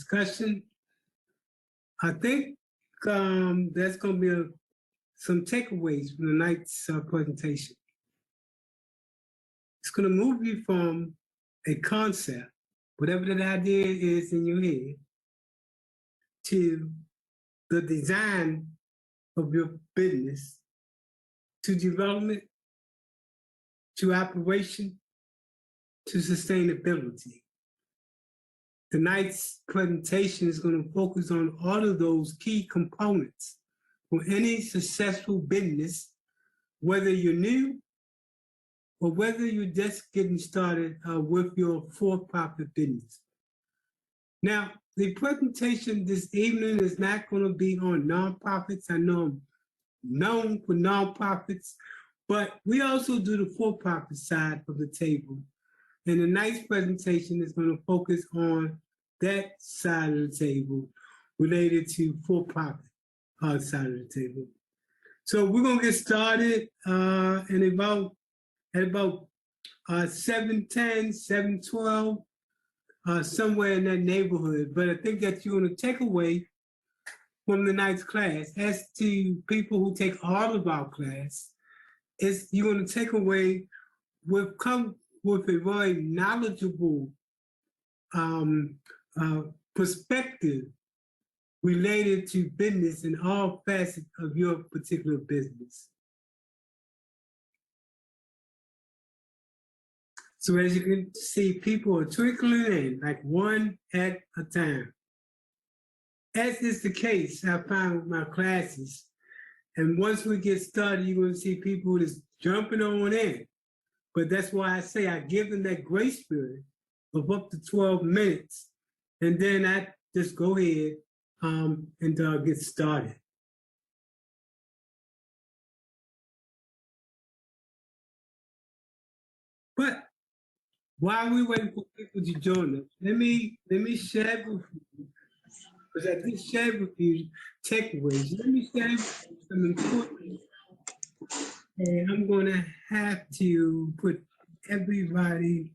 discussion. I think that's going to be some takeaways from tonight's presentation. It's going to move you from a concept, whatever that idea is in your head, to the design of your business, to development, to operation, to sustainability. Tonight's presentation is going to focus on all of those key components for any successful business, whether you're new or whether you're just getting started with your for-profit business. Now, the presentation this evening is not going to be on nonprofits. I know I'm known for nonprofits, but we also do the for-profit side of the table. And tonight's presentation is going to focus on that side of the table related to for-profit side of the table. So we're going to get started at about 7:10, 7:12, somewhere in that neighborhood. But I think that you're going to take away from tonight's class, as to people who take all of our class, is you're going to take away come with a very knowledgeable perspective related to business and all facets of your particular business. So as you can see, people are trickling in, like one at a time. As is the case, I find with my classes. And once we get started, you're going to see people just jumping on in. But that's why I say I give them that grace period of up to 12 minutes. And then I just go ahead and get started. But while we waiting for people to join us, let me share with you, because I did share with you takeaways. Let me share with you some important, and I'm going to have to put everybody.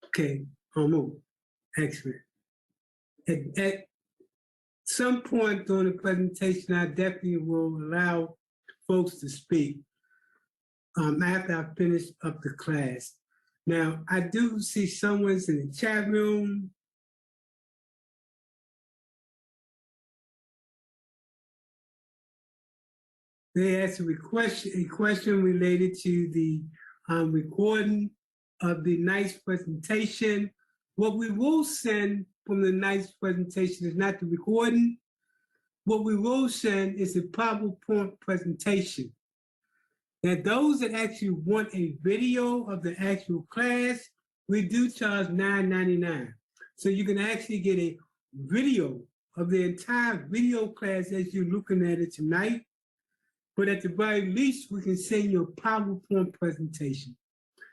Okay, I'll move. Excellent. At some point during the presentation, I definitely will allow folks to speak after I finish up the class. Now, I do see someone's in the chat room. They asked a question related to the recording of the night's presentation. What we will send from the night's presentation is not the recording. What we will send is a PowerPoint presentation. Now, those that actually want a video of the actual class, we do charge $9.99. So you can actually get a video of the entire video class as you're looking at it tonight. But at the very least, we can send you a PowerPoint presentation.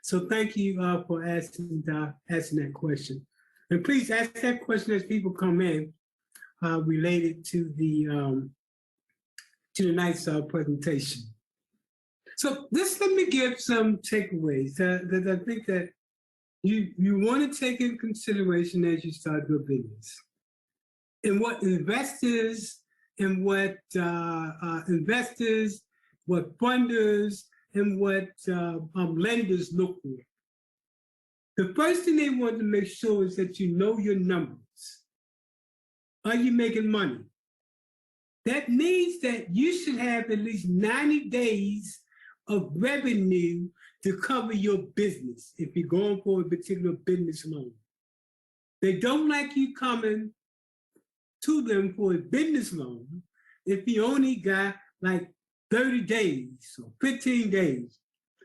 So thank you for asking that question. And please ask that question as people come in related to the tonight's presentation. So let me give some takeaways that I think that you want to take in consideration as you start your business. And what investors and what funders and what lenders look for. The first thing they want to make sure is that you know your numbers. Are you making money? That means that you should have at least 90 days of revenue to cover your business if you're going for a particular business loan. They don't like you coming to them for a business loan if you only got like 30 days or 15 days.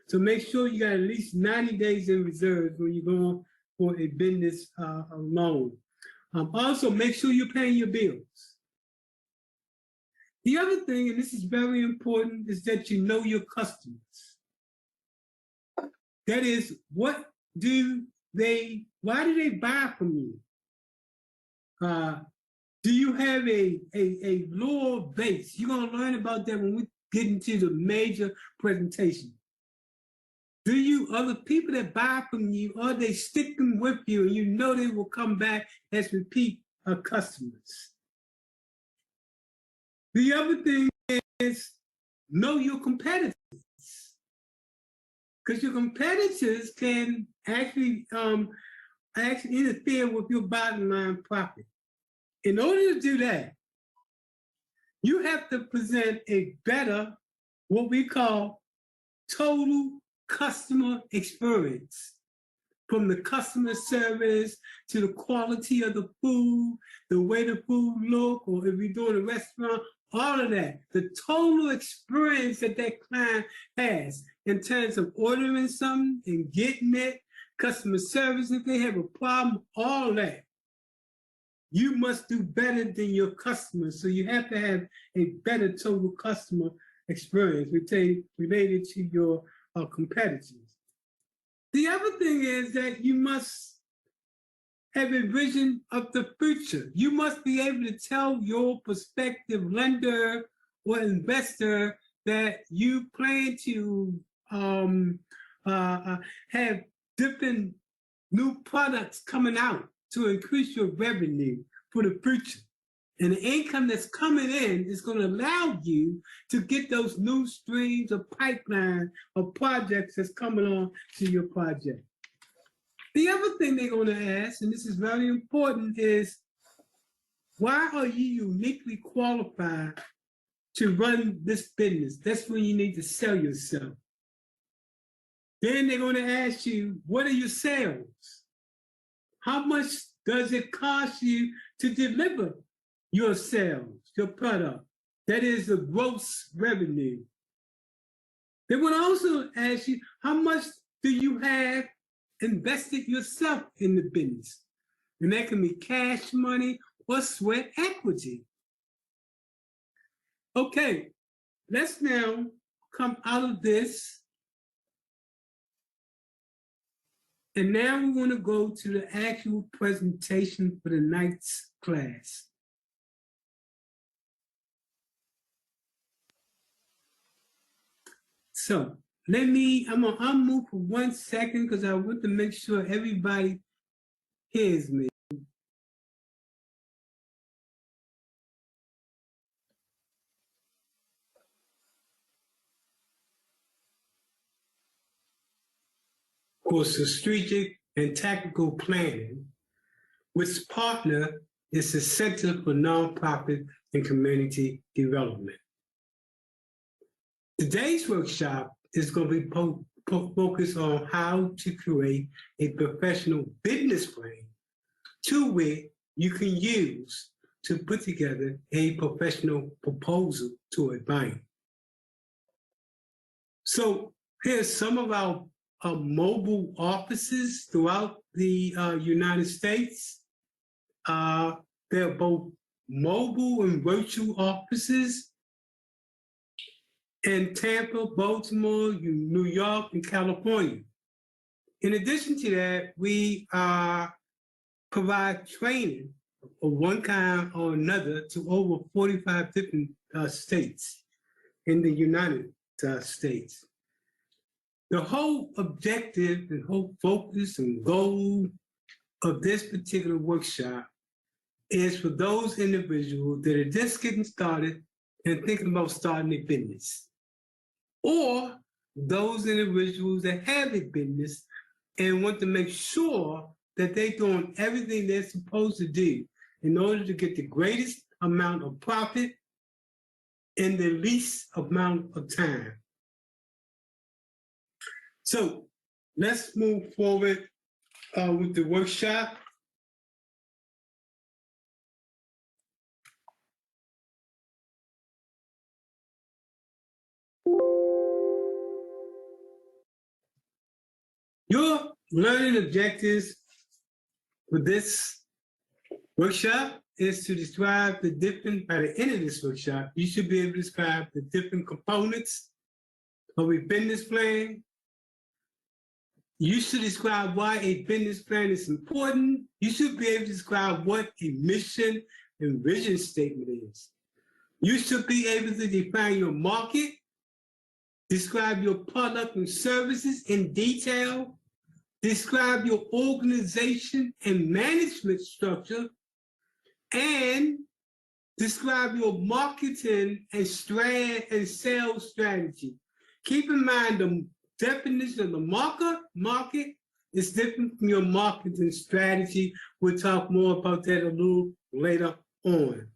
So make sure you got at least 90 days in reserve when you're going for a business loan. Also, make sure you're paying your bills. The other thing, and this is very important, is that you know your customers. That is, why do they buy from you? Do you have a lower base? You're going to learn about that when we get into the major presentation. Do you, other people that buy from you, or they stick them with you and you know they will come back as repeat customers? The other thing is know your competitors, because your competitors can actually interfere with your bottom line profit. In order to do that, you have to present a better, what we call total customer experience, from the customer service to the quality of the food, the way the food look, or if you're doing a restaurant, all of that. The total experience that that client has in terms of ordering something and getting it, customer service, if they have a problem, all that. You must do better than your customers. So you have to have a better total customer experience related to your competitors. The other thing is that you must have a vision of the future. You must be able to tell your prospective lender or investor that you plan to have different new products coming out to increase your revenue for the future. And the income that's coming in is going to allow you to get those new streams of pipeline of projects that's coming on to your project. The other thing they're going to ask, and this is very important, is why are you uniquely qualified to run this business? That's when you need to sell yourself. Then they're going to ask you, what are your sales? How much does it cost you to deliver your sales, your product? That is the gross revenue. They will also ask you, how much do you have invested yourself in the business? And that can be cash money or sweat equity. Okay, let's now come out of this. And now we want to go to the actual presentation for the night's class. So I'm gonna unmute for 1 second because I want to make sure everybody hears me. Of course, the strategic and tactical planning, which partner is the Center for Nonprofit and Community Development. Today's workshop is going to be focused on how to create a professional business plan to which you can use to put together a professional proposal to a bank. So here's some of our mobile offices throughout the United States. They're both mobile and virtual offices in Tampa, Baltimore, New York, and California. In addition to that, we provide training of one kind or another to over 45 different states in the United States. The whole objective and whole focus and goal of this particular workshop is for those individuals that are just getting started and thinking about starting a business, or those individuals that have a business and want to make sure that they're doing everything they're supposed to do in order to get the greatest amount of profit in the least amount of time. So let's move forward with the workshop. Your learning objectives for this workshop is to describe the different, by the end of this workshop, you should be able to describe the different components of a business plan. You should describe why a business plan is important. You should be able to describe what a mission and vision statement is. You should be able to define your market, Describe your product and services in detail. Describe your organization and management structure. And describe your marketing and sales strategy. Keep in mind the definition of the market is different from your marketing strategy. We'll talk more about that a little later on.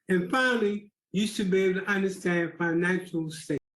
And finally, you should be able to understand financial statements.